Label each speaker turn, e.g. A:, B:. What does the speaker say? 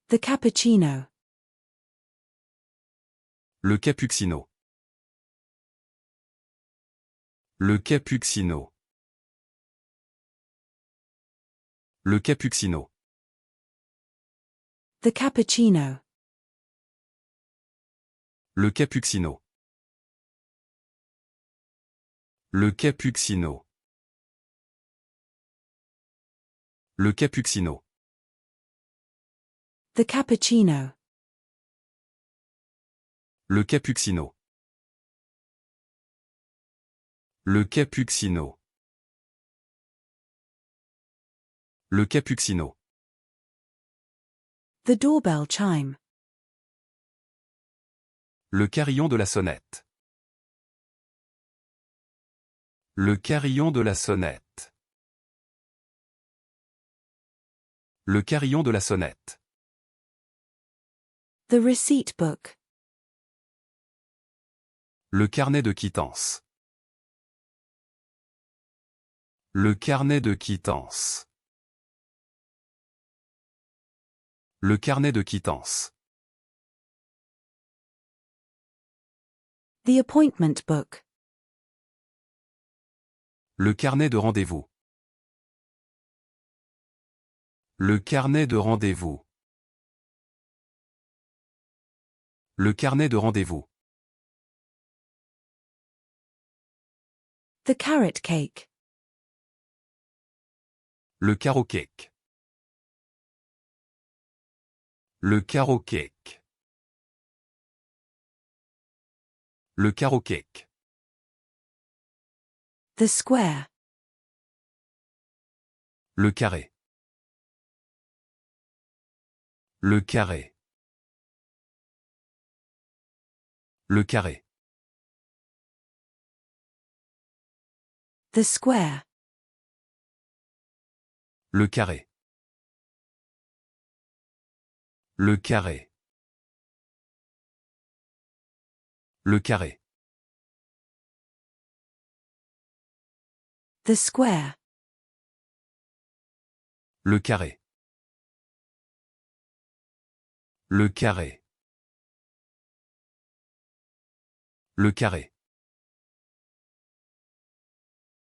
A: The cappuccino.
B: Le cappuccino. Le cappuccino. Le cappuccino.
A: The cappuccino.
B: Le cappuccino. Le cappuccino. Le cappuccino.
A: The cappuccino.
B: Le cappuccino. Le cappuccino. Le cappuccino.
A: The doorbell chime.
B: Le carillon de la sonnette. Le carillon de la sonnette. Le carillon de la sonnette.
A: The receipt book.
B: Le carnet de quittance. Le carnet de quittance. Le carnet de quittance.
A: The appointment book.
B: Le carnet de rendez-vous. Le carnet de rendez-vous. Le carnet de rendez-vous.
A: The carrot cake.
B: Le carrot cake. Le carrot cake. Le carrot cake.
A: The square.
B: Le carré. Le carré. Le carré.
A: The square.
B: Le carré. Le carré. Le carré.
A: The square.
B: Le carré. Le carré. Le carré.